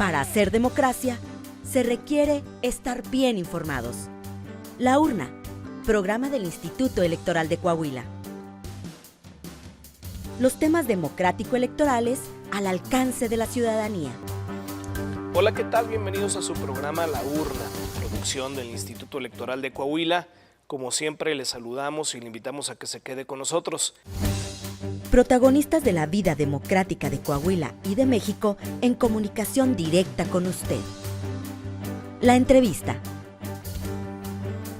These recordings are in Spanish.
Para hacer democracia, se requiere estar bien informados. La Urna, programa del Instituto Electoral de Coahuila. Los temas democrático-electorales al alcance de la ciudadanía. Hola, ¿qué tal? Bienvenidos a su programa La Urna, producción del Instituto Electoral de Coahuila. Como siempre, les saludamos y le invitamos a que se quede con nosotros. Protagonistas de la vida democrática de Coahuila y de México en comunicación directa con usted. La entrevista.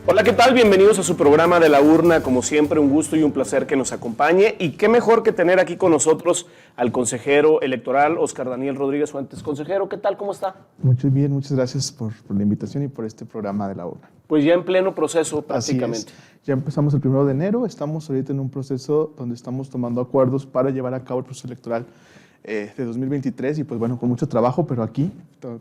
Hola, ¿qué tal? Bienvenidos a su programa de La Urna. Como siempre, un gusto y un placer que nos acompañe. Y qué mejor que tener aquí con nosotros al consejero electoral, Óscar Daniel Rodríguez Fuentes. Consejero, ¿qué tal? ¿Cómo está? Muy bien, muchas gracias por la invitación y por este programa de La Urna. Pues ya en pleno proceso prácticamente. Así es. Ya empezamos el 1 de enero, estamos ahorita en un proceso donde estamos tomando acuerdos para llevar a cabo el proceso electoral de 2023 y pues bueno, con mucho trabajo, pero aquí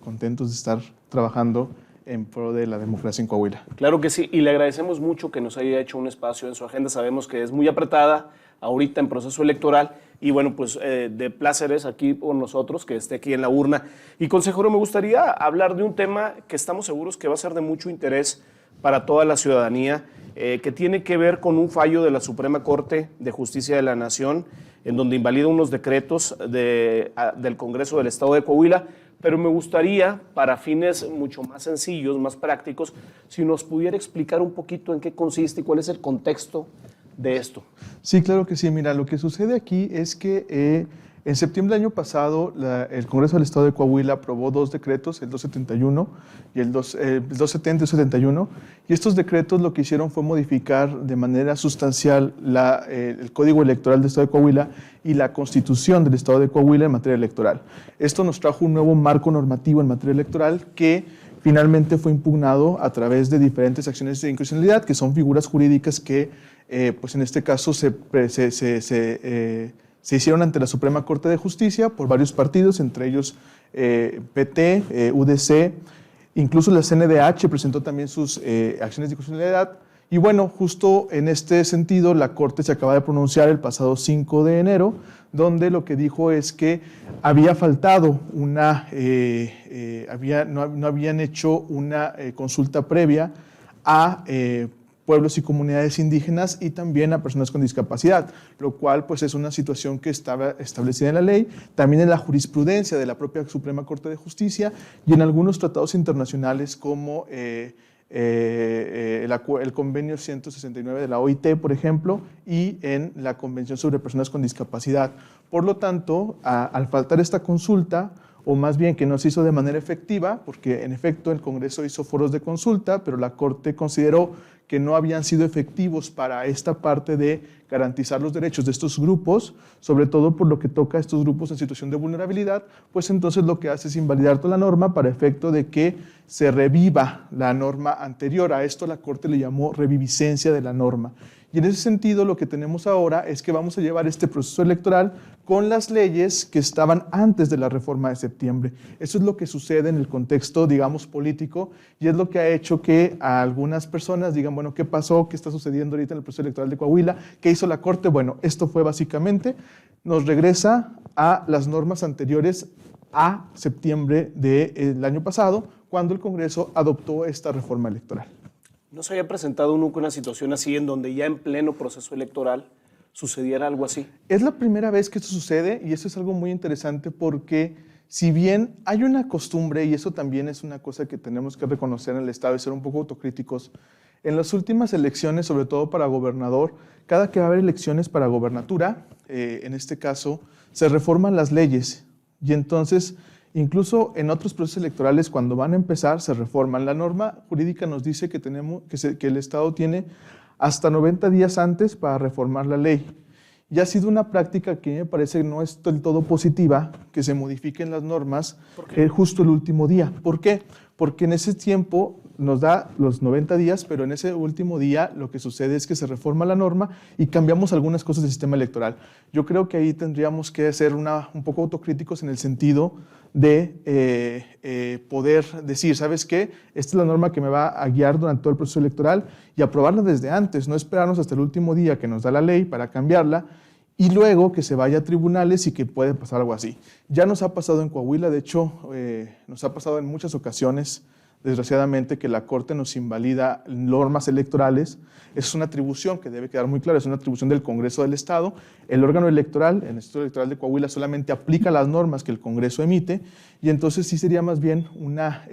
contentos de estar trabajando en pro de la democracia en Coahuila. Claro que sí, y le agradecemos mucho que nos haya hecho un espacio en su agenda. Sabemos que es muy apretada ahorita en proceso electoral y bueno, pues de placeres aquí con nosotros, que esté aquí en La Urna. Y consejero, me gustaría hablar de un tema que estamos seguros que va a ser de mucho interés para toda la ciudadanía, que tiene que ver con un fallo de la Suprema Corte de Justicia de la Nación, en donde invalida unos decretos del Congreso del Estado de Coahuila. Pero me gustaría, para fines mucho más sencillos, más prácticos, si nos pudiera explicar un poquito en qué consiste y cuál es el contexto de esto. Sí, claro que sí. Mira, lo que sucede aquí es que en septiembre del año pasado el Congreso del Estado de Coahuila aprobó dos decretos, el 271 y el 270 y 271, y estos decretos lo que hicieron fue modificar de manera sustancial el Código Electoral del Estado de Coahuila y la Constitución del Estado de Coahuila en materia electoral. Esto nos trajo un nuevo marco normativo en materia electoral que finalmente fue impugnado a través de diferentes acciones de inconstitucionalidad, que son figuras jurídicas que, pues en este caso, se hicieron ante la Suprema Corte de Justicia por varios partidos, entre ellos PT, UDC, incluso la CNDH presentó también sus acciones de inconstitucionalidad. Y bueno, justo en este sentido, la Corte se acaba de pronunciar el pasado 5 de enero, donde lo que dijo es que había faltado no habían hecho una consulta previa a pueblos y comunidades indígenas y también a personas con discapacidad, lo cual pues es una situación que estaba establecida en la ley, también en la jurisprudencia de la propia Suprema Corte de Justicia y en algunos tratados internacionales como el convenio 169 de la OIT, por ejemplo, y en la Convención sobre Personas con Discapacidad. Por lo tanto, al faltar esta consulta, o más bien que no se hizo de manera efectiva, porque en efecto el Congreso hizo foros de consulta, pero la Corte consideró que no habían sido efectivos para esta parte de garantizar los derechos de estos grupos, sobre todo por lo que toca a estos grupos en situación de vulnerabilidad, pues entonces lo que hace es invalidar toda la norma para efecto de que se reviva la norma anterior. A esto la Corte le llamó reviviscencia de la norma. Y en ese sentido lo que tenemos ahora es que vamos a llevar este proceso electoral con las leyes que estaban antes de la reforma de septiembre. Eso es lo que sucede en el contexto, digamos, político, y es lo que ha hecho que a algunas personas digan, bueno, ¿qué pasó? ¿Qué está sucediendo ahorita en el proceso electoral de Coahuila? ¿Qué hizo la Corte? Bueno, esto fue básicamente, nos regresa a las normas anteriores a septiembre del año pasado, cuando el Congreso adoptó esta reforma electoral. ¿No se había presentado nunca una situación así en donde ya en pleno proceso electoral sucediera algo así? Es la primera vez que esto sucede y eso es algo muy interesante porque si bien hay una costumbre, y eso también es una cosa que tenemos que reconocer en el Estado y ser un poco autocríticos, en las últimas elecciones, sobre todo para gobernador, cada que va a haber elecciones para gobernatura, en este caso, se reforman las leyes y entonces incluso en otros procesos electorales, cuando van a empezar, se reforman. La norma jurídica nos dice que el Estado tiene hasta 90 días antes para reformar la ley. Y ha sido una práctica que me parece no es del todo positiva, que se modifiquen las normas justo el último día. ¿Por qué? Porque en ese tiempo nos da los 90 días, pero en ese último día lo que sucede es que se reforma la norma y cambiamos algunas cosas del sistema electoral. Yo creo que ahí tendríamos que ser un poco autocríticos en el sentido de poder decir, ¿sabes qué? Esta es la norma que me va a guiar durante todo el proceso electoral y aprobarla desde antes, no esperarnos hasta el último día que nos da la ley para cambiarla y luego que se vaya a tribunales y que puede pasar algo así. Ya nos ha pasado en Coahuila, de hecho, nos ha pasado en muchas ocasiones, desgraciadamente, que la Corte nos invalida normas electorales. Es una atribución que debe quedar muy clara, es una atribución del Congreso del Estado. El órgano electoral, el Instituto Electoral de Coahuila, solamente aplica las normas que el Congreso emite, y entonces sí sería más bien una...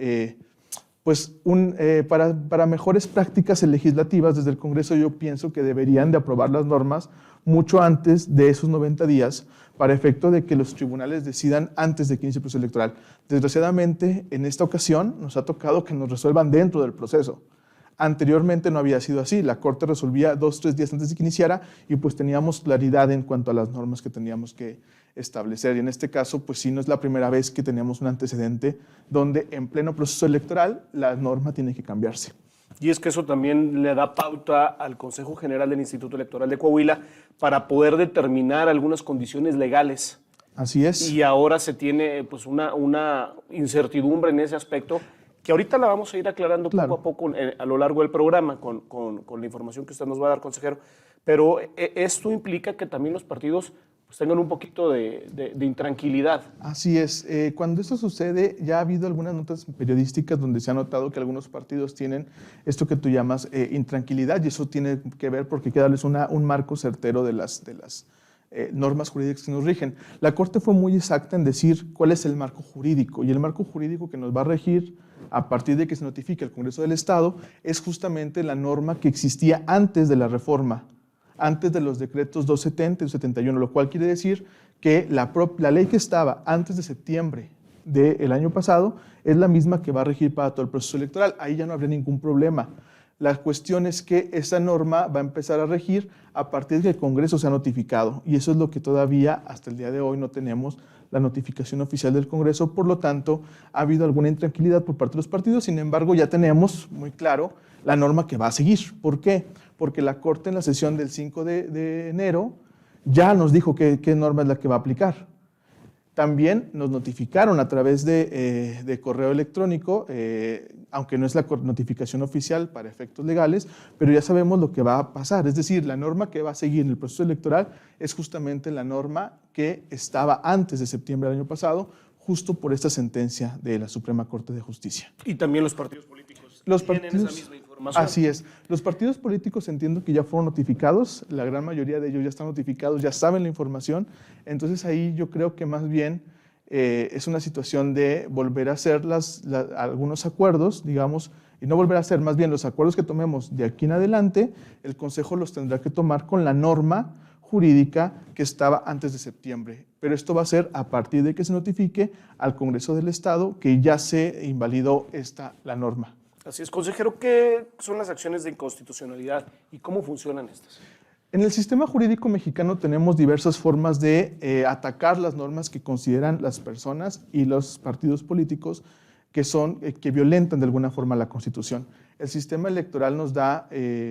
para mejores prácticas legislativas, desde el Congreso yo pienso que deberían de aprobar las normas mucho antes de esos 90 días para efecto de que los tribunales decidan antes de que inicie el proceso electoral. Desgraciadamente, en esta ocasión nos ha tocado que nos resuelvan dentro del proceso. Anteriormente no había sido así, la Corte resolvía 2 o 3 días antes de que iniciara y pues teníamos claridad en cuanto a las normas que teníamos que establecer. Y en este caso, pues sí, no es la primera vez que teníamos un antecedente donde en pleno proceso electoral la norma tiene que cambiarse. Y es que eso también le da pauta al Consejo General del Instituto Electoral de Coahuila para poder determinar algunas condiciones legales. Así es. Y ahora se tiene pues una incertidumbre en ese aspecto que ahorita la vamos a ir aclarando poco a poco a lo largo del programa con la información que usted nos va a dar, consejero. Pero esto implica que también los partidos pues tengan un poquito de intranquilidad. Así es. Cuando esto sucede, ya ha habido algunas notas periodísticas donde se ha notado que algunos partidos tienen esto que tú llamas intranquilidad, y eso tiene que ver porque hay que darles un marco certero de las normas jurídicas que nos rigen. La Corte fue muy exacta en decir cuál es el marco jurídico, y el marco jurídico que nos va a regir a partir de que se notifique al Congreso del Estado es justamente la norma que existía antes de la reforma, antes de los decretos 270 y 271, lo cual quiere decir que la ley que estaba antes de septiembre del año pasado es la misma que va a regir para todo el proceso electoral. Ahí ya no habría ningún problema. La cuestión es que esa norma va a empezar a regir a partir de que el Congreso sea notificado, y eso es lo que todavía hasta el día de hoy no tenemos la notificación oficial del Congreso. Por lo tanto, ha habido alguna intranquilidad por parte de los partidos. Sin embargo, ya tenemos muy claro la norma que va a seguir. ¿Por qué? Porque la Corte en la sesión del 5 de enero ya nos dijo qué norma es la que va a aplicar. También nos notificaron a través de correo electrónico, aunque no es la notificación oficial para efectos legales, pero ya sabemos lo que va a pasar. Es decir, la norma que va a seguir en el proceso electoral es justamente la norma que estaba antes de septiembre del año pasado, justo por esta sentencia de la Suprema Corte de Justicia. Y también los partidos políticos tienen esa misma información. Así es. Los partidos políticos entiendo que ya fueron notificados, la gran mayoría de ellos ya están notificados, ya saben la información. Entonces ahí yo creo que más bien es una situación de volver a hacer algunos acuerdos, digamos, y no volver a hacer, más bien los acuerdos que tomemos de aquí en adelante, el Consejo los tendrá que tomar con la norma jurídica que estaba antes de septiembre. Pero esto va a ser a partir de que se notifique al Congreso del Estado que ya se invalidó la norma. Así es, consejero. ¿Qué son las acciones de inconstitucionalidad y cómo funcionan estas? En el sistema jurídico mexicano tenemos diversas formas de atacar las normas que consideran las personas y los partidos políticos que violentan de alguna forma la Constitución. El sistema electoral nos da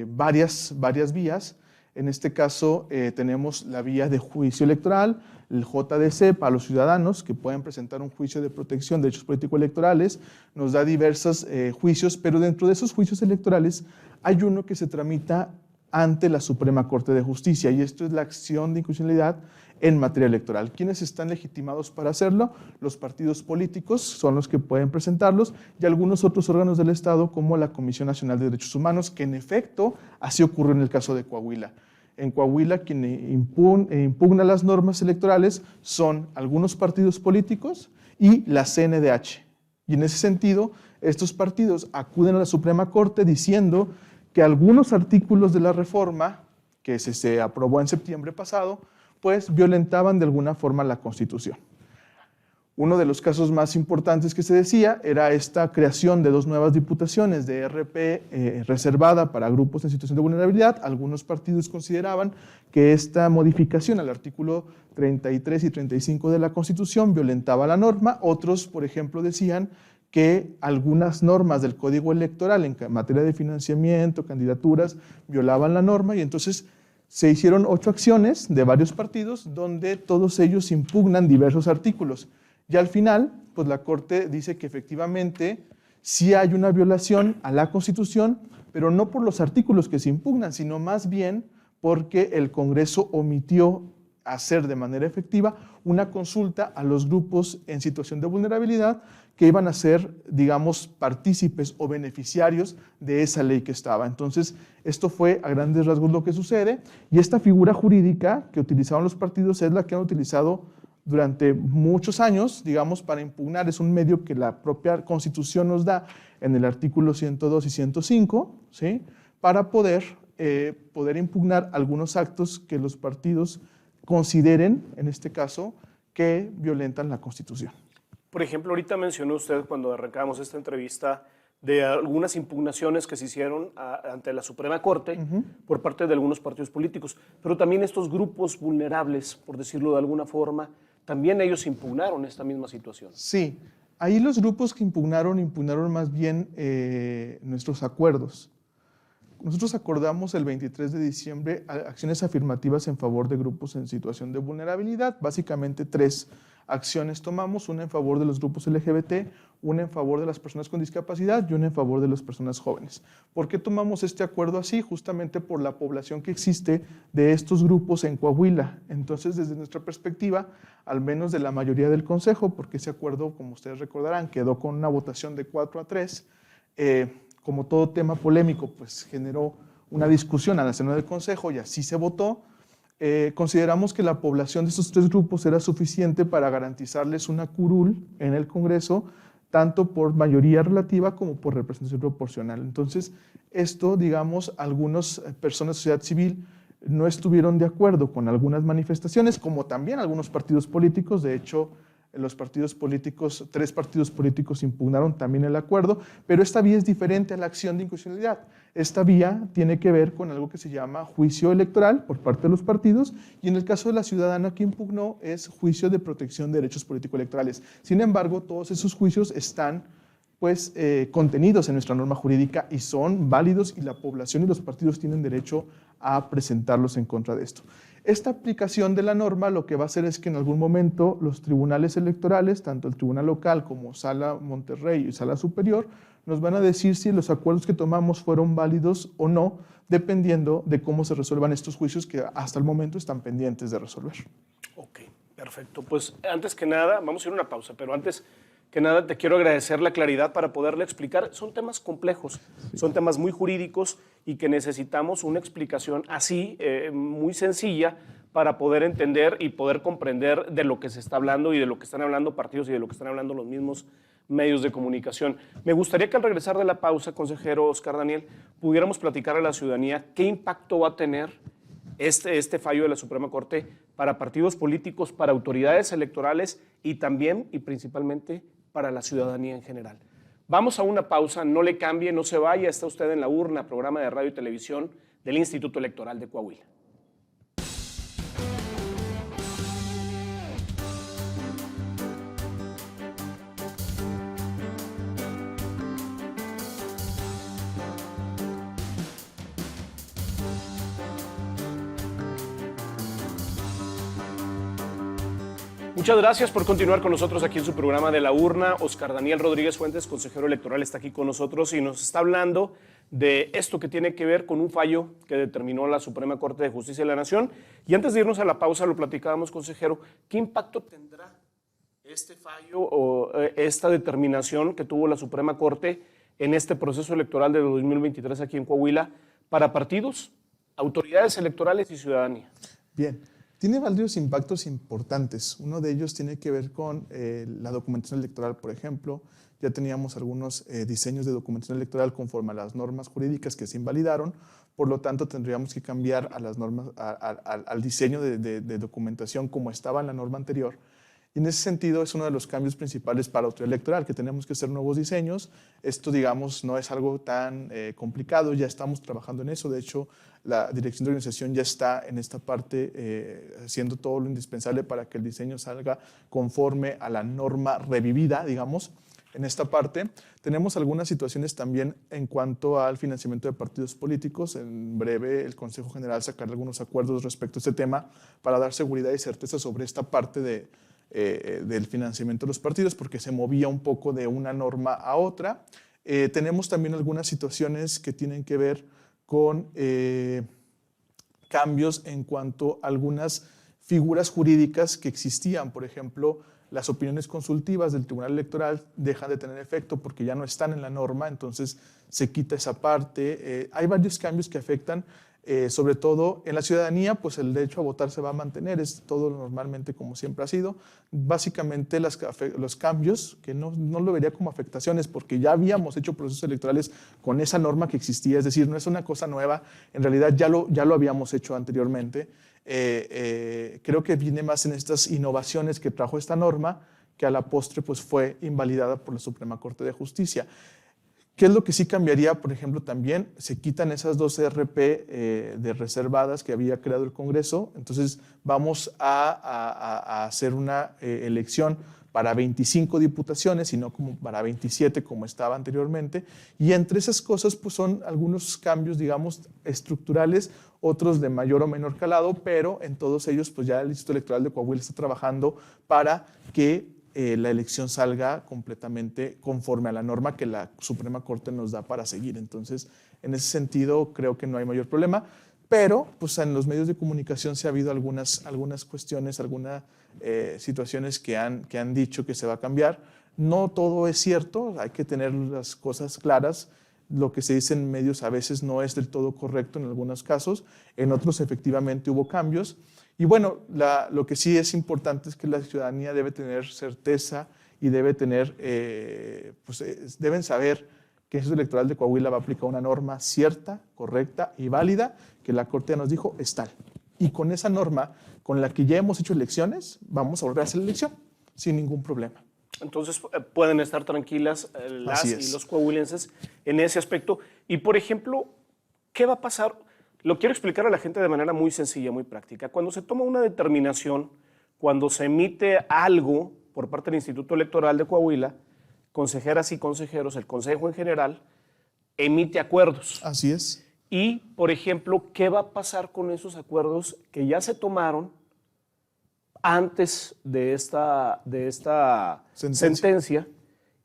varias vías. En este caso tenemos la vía de juicio electoral, el JDC para los ciudadanos que pueden presentar un juicio de protección de derechos político-electorales, nos da diversos juicios, pero dentro de esos juicios electorales hay uno que se tramita ante la Suprema Corte de Justicia, y esto es la acción de inconstitucionalidad en materia electoral. ¿Quiénes están legitimados para hacerlo? Los partidos políticos son los que pueden presentarlos, y algunos otros órganos del Estado como la Comisión Nacional de Derechos Humanos, que en efecto así ocurrió en el caso de Coahuila. En Coahuila, quien impugna las normas electorales son algunos partidos políticos y la CNDH. Y en ese sentido, estos partidos acuden a la Suprema Corte diciendo que algunos artículos de la reforma que se aprobó en septiembre pasado, pues violentaban de alguna forma la Constitución. Uno de los casos más importantes que se decía era esta creación de 2 nuevas diputaciones de RP reservada para grupos en situación de vulnerabilidad. Algunos partidos consideraban que esta modificación al artículo 33 y 35 de la Constitución violentaba la norma. Otros, por ejemplo, decían que algunas normas del Código Electoral en materia de financiamiento, candidaturas, violaban la norma, y entonces se hicieron 8 acciones de varios partidos donde todos ellos impugnan diversos artículos. Y al final, pues la Corte dice que efectivamente sí hay una violación a la Constitución, pero no por los artículos que se impugnan, sino más bien porque el Congreso omitió hacer de manera efectiva una consulta a los grupos en situación de vulnerabilidad que iban a ser, digamos, partícipes o beneficiarios de esa ley que estaba. Entonces, esto fue a grandes rasgos lo que sucede, y esta figura jurídica que utilizaban los partidos es la que han utilizado durante muchos años, digamos, para impugnar. Es un medio que la propia Constitución nos da en el artículo 102 y 105, ¿sí?, para poder impugnar algunos actos que los partidos consideren, en este caso, que violentan la Constitución. Por ejemplo, ahorita mencionó usted cuando arrancamos esta entrevista de algunas impugnaciones que se hicieron ante la Suprema Corte por parte de algunos partidos políticos, pero también estos grupos vulnerables, por decirlo de alguna forma, también ellos impugnaron esta misma situación. Sí, ahí los grupos que impugnaron más bien nuestros acuerdos. Nosotros acordamos el 23 de diciembre acciones afirmativas en favor de grupos en situación de vulnerabilidad. Básicamente 3 acciones tomamos: una en favor de los grupos LGBT, una en favor de las personas con discapacidad y una en favor de las personas jóvenes. ¿Por qué tomamos este acuerdo así? Justamente por la población que existe de estos grupos en Coahuila. Entonces, desde nuestra perspectiva, al menos de la mayoría del Consejo, porque ese acuerdo, como ustedes recordarán, quedó con una votación de 4-3, como todo tema polémico, pues generó una discusión a la seno del Consejo y así se votó. Consideramos que la población de estos 3 grupos era suficiente para garantizarles una curul en el Congreso, tanto por mayoría relativa como por representación proporcional. Entonces, esto, digamos, algunas personas de sociedad civil no estuvieron de acuerdo con algunas manifestaciones, como también algunos partidos políticos. De hecho, los partidos políticos, 3 partidos políticos impugnaron también el acuerdo, pero esta vía es diferente a la acción de inconstitucionalidad. Esta vía tiene que ver con algo que se llama juicio electoral por parte de los partidos, y en el caso de la ciudadana que impugnó es juicio de protección de derechos político-electorales. Sin embargo, todos esos juicios están pues, contenidos en nuestra norma jurídica y son válidos, y la población y los partidos tienen derecho a presentarlos en contra de esto. Esta aplicación de la norma lo que va a hacer es que en algún momento los tribunales electorales, tanto el tribunal local como Sala Monterrey y Sala Superior, nos van a decir si los acuerdos que tomamos fueron válidos o no, dependiendo de cómo se resuelvan estos juicios que hasta el momento están pendientes de resolver. Ok, perfecto. Pues antes que nada, vamos a ir a una pausa, pero antes que nada te quiero agradecer la claridad para poderle explicar. Son temas complejos, son temas muy jurídicos y que necesitamos una explicación así, muy sencilla, para poder entender y poder comprender de lo que se está hablando y de lo que están hablando partidos y de lo que están hablando los mismos medios de comunicación. Me gustaría que al regresar de la pausa, consejero Oscar Daniel, pudiéramos platicar a la ciudadanía qué impacto va a tener este fallo de la Suprema Corte para partidos políticos, para autoridades electorales y también y principalmente para la ciudadanía en general. Vamos a una pausa, no le cambie, no se vaya, está usted en La Urna, programa de radio y televisión del Instituto Electoral de Coahuila. Muchas gracias por continuar con nosotros aquí en su programa de La Urna. Oscar Daniel Rodríguez Fuentes, consejero electoral, está aquí con nosotros y nos está hablando de esto que tiene que ver con un fallo que determinó la Suprema Corte de Justicia de la Nación. Y antes de irnos a la pausa, lo platicábamos, consejero, ¿qué impacto tendrá este fallo o esta determinación que tuvo la Suprema Corte en este proceso electoral de 2023 aquí en Coahuila para partidos, autoridades electorales y ciudadanía? Bien. Tiene varios impactos importantes. Uno de ellos tiene que ver con la documentación electoral, por ejemplo. Ya teníamos algunos diseños de documentación electoral conforme a las normas jurídicas que se invalidaron. Por lo tanto, tendríamos que cambiar a las normas, al diseño de documentación como estaba en la norma anterior. Y en ese sentido es uno de los cambios principales para la autoridad electoral, que tenemos que hacer nuevos diseños. Esto, digamos, no es algo tan complicado, ya estamos trabajando en eso. De hecho, la dirección de organización ya está en esta parte haciendo todo lo indispensable para que el diseño salga conforme a la norma revivida, digamos. En esta parte tenemos algunas situaciones también en cuanto al financiamiento de partidos políticos. En breve el Consejo General sacará algunos acuerdos respecto a este tema para dar seguridad y certeza sobre esta parte del financiamiento de los partidos, porque se movía un poco de una norma a otra. Tenemos también algunas situaciones que tienen que ver con cambios en cuanto a algunas figuras jurídicas que existían. Por ejemplo, las opiniones consultivas del Tribunal Electoral dejan de tener efecto porque ya no están en la norma, entonces se quita esa parte. Hay varios cambios que afectan, sobre todo en la ciudadanía, pues el derecho a votar se va a mantener, es todo normalmente como siempre ha sido. Básicamente los cambios, que no lo vería como afectaciones, porque ya habíamos hecho procesos electorales con esa norma que existía, es decir, no es una cosa nueva, en realidad ya lo habíamos hecho anteriormente. Creo que viene más en estas innovaciones que trajo esta norma, que a la postre pues, fue invalidada por la Suprema Corte de Justicia. ¿Qué es lo que sí cambiaría? Por ejemplo, también se quitan esas 2 RP de reservadas que había creado el Congreso, entonces vamos a hacer una elección para 25 diputaciones y no como para 27 como estaba anteriormente, y entre esas cosas pues son algunos cambios, digamos, estructurales, otros de mayor o menor calado, pero en todos ellos pues ya el Instituto Electoral de Coahuila está trabajando para que la elección salga completamente conforme a la norma que la Suprema Corte nos da para seguir. Entonces, en ese sentido, creo que no hay mayor problema, pero pues, en los medios de comunicación sí ha habido algunas cuestiones, algunas situaciones que han dicho que se va a cambiar. No todo es cierto, hay que tener las cosas claras. Lo que se dice en medios a veces no es del todo correcto en algunos casos, en otros efectivamente hubo cambios. Y bueno, lo que sí es importante es que la ciudadanía debe tener certeza y debe tener, deben saber que el Instituto Electoral de Coahuila va a aplicar una norma cierta, correcta y válida, que la Corte nos dijo es tal. Y con esa norma, con la que ya hemos hecho elecciones, vamos a volver a hacer la elección sin ningún problema. Entonces pueden estar tranquilas las y los coahuilenses en ese aspecto. Y por ejemplo, ¿qué va a pasar? Lo quiero explicar a la gente de manera muy sencilla, muy práctica. Cuando se toma una determinación, cuando se emite algo por parte del Instituto Electoral de Coahuila, consejeras y consejeros, el Consejo en general, emite acuerdos. Así es. Y, por ejemplo, ¿qué va a pasar con esos acuerdos que ya se tomaron antes de esta sentencia?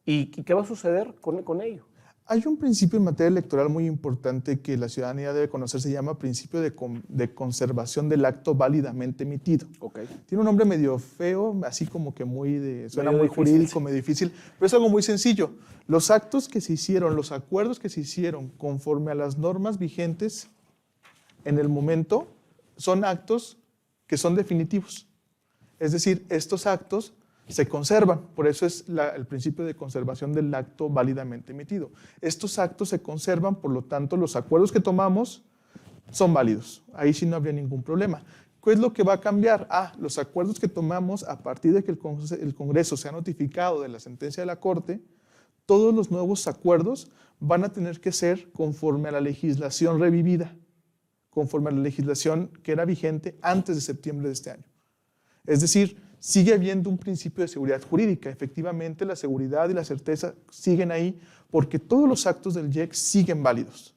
¿Y qué va a suceder con ello? Hay un principio en materia electoral muy importante que la ciudadanía debe conocer, se llama principio de conservación del acto válidamente emitido. Okay. Tiene un nombre medio feo, así como que suena muy jurídico, medio difícil, pero es algo muy sencillo. Los actos que se hicieron, los acuerdos que se hicieron conforme a las normas vigentes en el momento, son actos que son definitivos. Es decir, estos actos se conservan, por eso es el principio de conservación del acto válidamente emitido. Estos actos se conservan, por lo tanto, los acuerdos que tomamos son válidos. Ahí sí no habría ningún problema. ¿Qué es lo que va a cambiar? Los acuerdos que tomamos a partir de que el Congreso se ha notificado de la sentencia de la Corte, todos los nuevos acuerdos van a tener que ser conforme a la legislación revivida, conforme a la legislación que era vigente antes de septiembre de este año. Es decir, sigue habiendo un principio de seguridad jurídica. Efectivamente, la seguridad y la certeza siguen ahí porque todos los actos del IEC siguen válidos,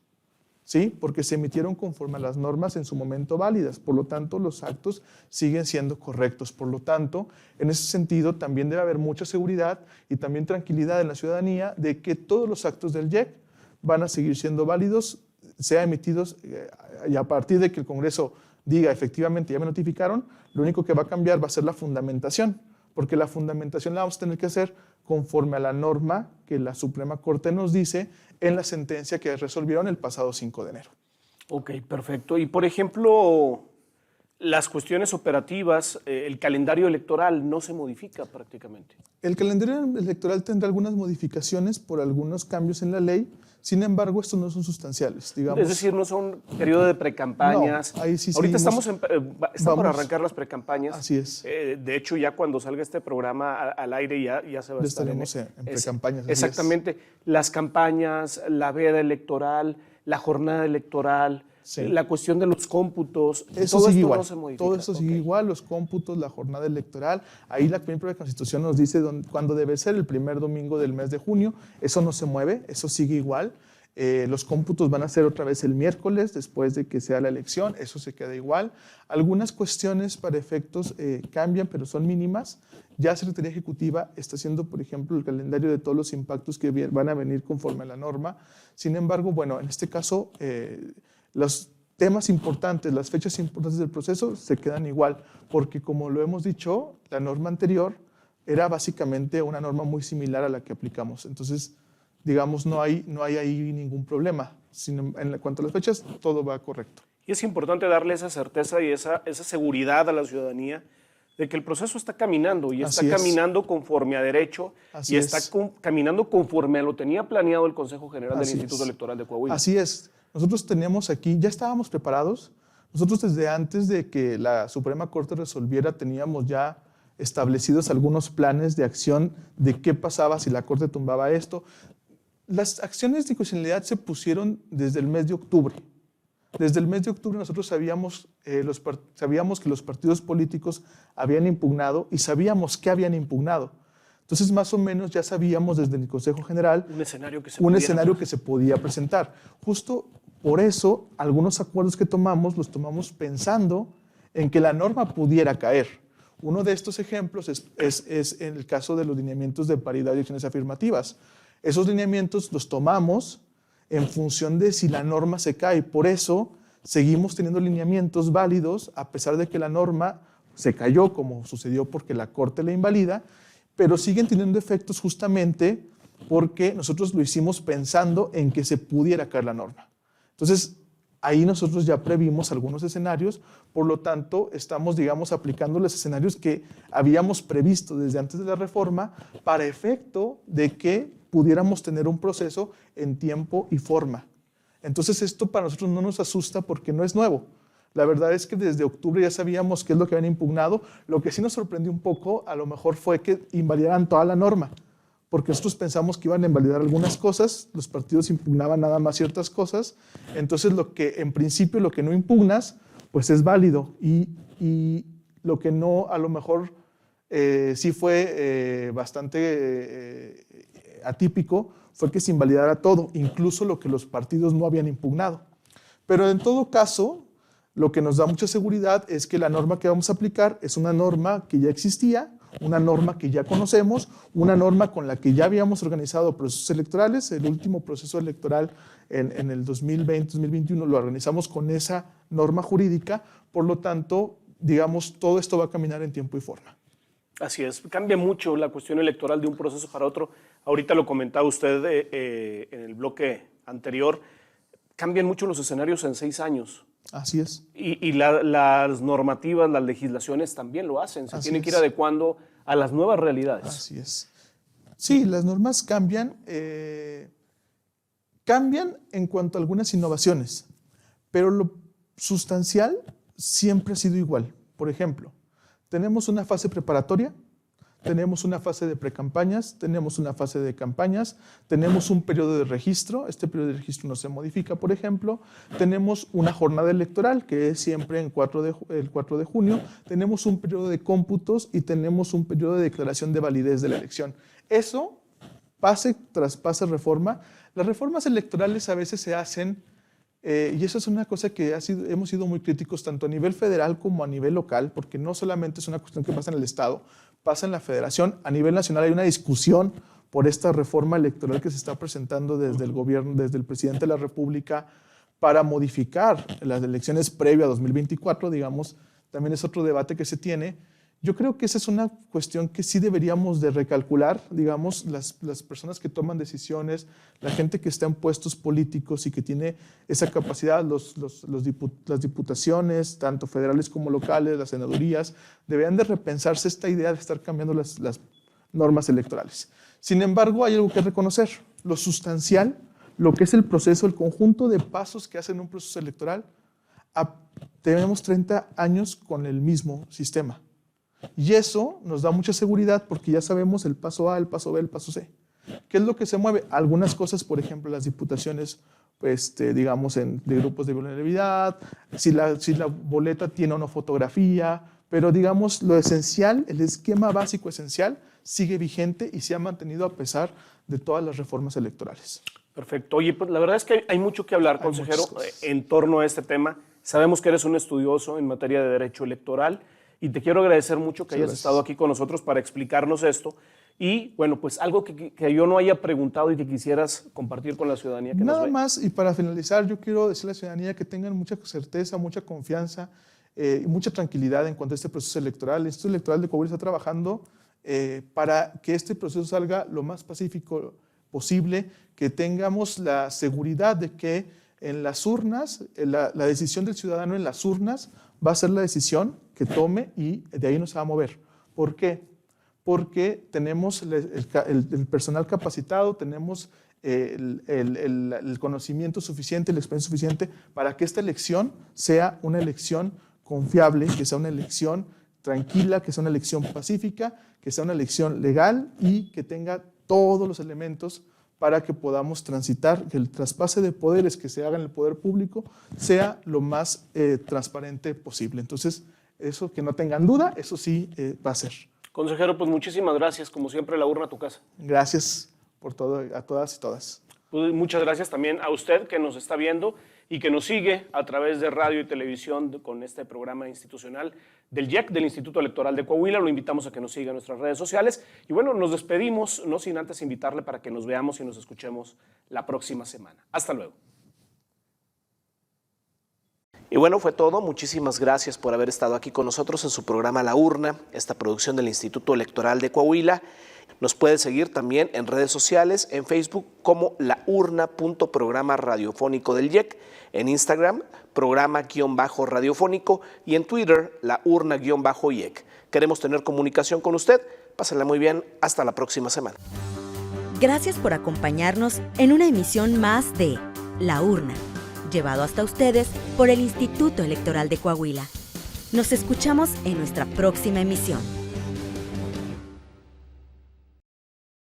¿sí? Porque se emitieron conforme a las normas en su momento válidas. Por lo tanto, los actos siguen siendo correctos. Por lo tanto, en ese sentido, también debe haber mucha seguridad y también tranquilidad en la ciudadanía de que todos los actos del IEC van a seguir siendo válidos, sea emitidos y a partir de que el Congreso diga efectivamente ya me notificaron, lo único que va a cambiar va a ser la fundamentación, porque la fundamentación la vamos a tener que hacer conforme a la norma que la Suprema Corte nos dice en la sentencia que resolvieron el pasado 5 de enero. Ok, perfecto. Y por ejemplo, las cuestiones operativas, el calendario electoral no se modifica prácticamente. El calendario electoral tendrá algunas modificaciones por algunos cambios en la ley. Sin embargo, estos no son sustanciales, digamos. Es decir, no son periodo de precampañas. No, ahí sí ahorita seguimos, estamos por arrancar las precampañas. Así es. De hecho, ya cuando salga este programa al aire ya se va a estar estaremos en precampañas. Exactamente. Las campañas, la veda electoral, la jornada electoral, sí, la cuestión de los cómputos, eso todo sigue esto igual. No se modifica. Todo eso sigue igual, los cómputos, la jornada electoral. Ahí la propia Constitución nos dice cuándo debe ser, el primer domingo del mes de junio. Eso no se mueve, eso sigue igual. Los cómputos van a ser otra vez el miércoles después de que sea la elección, eso se queda igual. Algunas cuestiones para efectos cambian, pero son mínimas. Ya la Secretaría Ejecutiva está haciendo, por ejemplo, el calendario de todos los impactos que van a venir conforme a la norma. Sin embargo, bueno, en este caso, temas importantes, las fechas importantes del proceso se quedan igual, porque como lo hemos dicho, la norma anterior era básicamente una norma muy similar a la que aplicamos. Entonces, digamos, no hay ahí ningún problema. En cuanto a las fechas, todo va correcto. Y es importante darle esa certeza y esa seguridad a la ciudadanía de que el proceso está caminando y está caminando conforme a derecho y está caminando conforme a lo tenía planeado el Consejo General del Instituto Electoral de Coahuila. Así es. Nosotros teníamos aquí, ya estábamos preparados. Nosotros desde antes de que la Suprema Corte resolviera, teníamos ya establecidos algunos planes de acción de qué pasaba si la Corte tumbaba esto. Las acciones de inconstitucionalidad se pusieron desde el mes de octubre. Desde el mes de octubre nosotros sabíamos que los partidos políticos habían impugnado y sabíamos qué habían impugnado. Entonces, más o menos ya sabíamos desde el Consejo General un escenario que se podía presentar. Justo por eso, algunos acuerdos que tomamos, los tomamos pensando en que la norma pudiera caer. Uno de estos ejemplos es en el caso de los lineamientos de paridad y acciones afirmativas. Esos lineamientos los tomamos en función de si la norma se cae. Por eso seguimos teniendo lineamientos válidos a pesar de que la norma se cayó, como sucedió porque la Corte la invalida, pero siguen teniendo efectos justamente porque nosotros lo hicimos pensando en que se pudiera caer la norma. Entonces, ahí nosotros ya previmos algunos escenarios, por lo tanto, estamos, digamos, aplicando los escenarios que habíamos previsto desde antes de la reforma para efecto de que pudiéramos tener un proceso en tiempo y forma. Entonces, esto para nosotros no nos asusta porque no es nuevo. La verdad es que desde octubre ya sabíamos qué es lo que habían impugnado. Lo que sí nos sorprendió un poco, a lo mejor, fue que invalidaran toda la norma, porque nosotros pensamos que iban a invalidar algunas cosas, los partidos impugnaban nada más ciertas cosas, entonces en principio lo que no impugnas, pues es válido, y lo que no, a lo mejor sí fue bastante atípico, fue que se invalidara todo, incluso lo que los partidos no habían impugnado. Pero en todo caso, lo que nos da mucha seguridad es que la norma que vamos a aplicar es una norma que ya existía, una norma que ya conocemos, una norma con la que ya habíamos organizado procesos electorales. El último proceso electoral en el 2020-2021 lo organizamos con esa norma jurídica, por lo tanto, digamos, todo esto va a caminar en tiempo y forma. Así es, cambia mucho la cuestión electoral de un proceso para otro. Ahorita lo comentaba usted en el bloque anterior, cambian mucho los escenarios en 6 años. Así es. Y las normativas, las legislaciones también lo hacen, se tienen que ir adecuando a las nuevas realidades. Así es. Sí, las normas cambian en cuanto a algunas innovaciones, pero lo sustancial siempre ha sido igual. Por ejemplo, tenemos una fase preparatoria, tenemos una fase de precampañas, tenemos una fase de campañas, tenemos un periodo de registro, este periodo de registro no se modifica, por ejemplo, tenemos una jornada electoral, que es siempre el 4 de junio, tenemos un periodo de cómputos y tenemos un periodo de declaración de validez de la elección. Eso, pase tras pase reforma, las reformas electorales a veces se hacen, y eso es una cosa que hemos sido muy críticos tanto a nivel federal como a nivel local, porque no solamente es una cuestión que pasa en el Estado, pasa en la Federación. A nivel nacional hay una discusión por esta reforma electoral que se está presentando desde el gobierno, desde el presidente de la República, para modificar las elecciones previo a 2024, digamos. También es otro debate que se tiene. Yo creo que esa es una cuestión que sí deberíamos de recalcular, digamos, las personas que toman decisiones, la gente que está en puestos políticos y que tiene esa capacidad, las diputaciones, tanto federales como locales, las senadurías, deberían de repensarse esta idea de estar cambiando las normas electorales. Sin embargo, hay algo que reconocer, lo sustancial, lo que es el proceso, el conjunto de pasos que hacen un proceso electoral. Tenemos 30 años con el mismo sistema. Y eso nos da mucha seguridad porque ya sabemos el paso A, el paso B, el paso C. ¿Qué es lo que se mueve? Algunas cosas, por ejemplo, las diputaciones, digamos, de grupos de vulnerabilidad, si la boleta tiene o no fotografía, pero digamos, lo esencial, el esquema básico esencial, sigue vigente y se ha mantenido a pesar de todas las reformas electorales. Perfecto. Oye, pues la verdad es que hay mucho que hablar, consejero, en torno a este tema. Sabemos que eres un estudioso en materia de derecho electoral y te quiero agradecer mucho que hayas estado aquí con nosotros para explicarnos esto. Y bueno, pues algo que yo no haya preguntado y que quisieras compartir con la ciudadanía que nos Nada ve. más, y para finalizar, yo quiero decirle a la ciudadanía que tengan mucha certeza, mucha confianza y mucha tranquilidad en cuanto a este proceso electoral. El Instituto Electoral de Coahuila está trabajando para que este proceso salga lo más pacífico posible, que tengamos la seguridad de que en las urnas, la decisión del ciudadano en las urnas va a ser la decisión que tome y de ahí no se va a mover. ¿Por qué? Porque tenemos el personal capacitado, tenemos el conocimiento suficiente, la experiencia suficiente para que esta elección sea una elección confiable, que sea una elección tranquila, que sea una elección pacífica, que sea una elección legal y que tenga todos los elementos para que podamos transitar, que el traspase de poderes que se haga en el poder público sea lo más transparente posible. Entonces, eso que no tengan duda, eso sí va a ser. Consejero, pues muchísimas gracias. Como siempre, la urna a tu casa. Gracias por todo, a todas y todas. Pues muchas gracias también a usted que nos está viendo y que nos sigue a través de radio y televisión con este programa institucional del IEC, del Instituto Electoral de Coahuila. Lo invitamos a que nos siga en nuestras redes sociales. Y bueno, nos despedimos, no sin antes invitarle para que nos veamos y nos escuchemos la próxima semana. Hasta luego. Y bueno, fue todo. Muchísimas gracias por haber estado aquí con nosotros en su programa La Urna, esta producción del Instituto Electoral de Coahuila. Nos puede seguir también en redes sociales, en Facebook como laurna.programa radiofónico del IEC, en Instagram, programa-radiofónico y en Twitter, laurna-IEC. Queremos tener comunicación con usted. Pásenla muy bien. Hasta la próxima semana. Gracias por acompañarnos en una emisión más de La Urna, llevado hasta ustedes por el Instituto Electoral de Coahuila. Nos escuchamos en nuestra próxima emisión.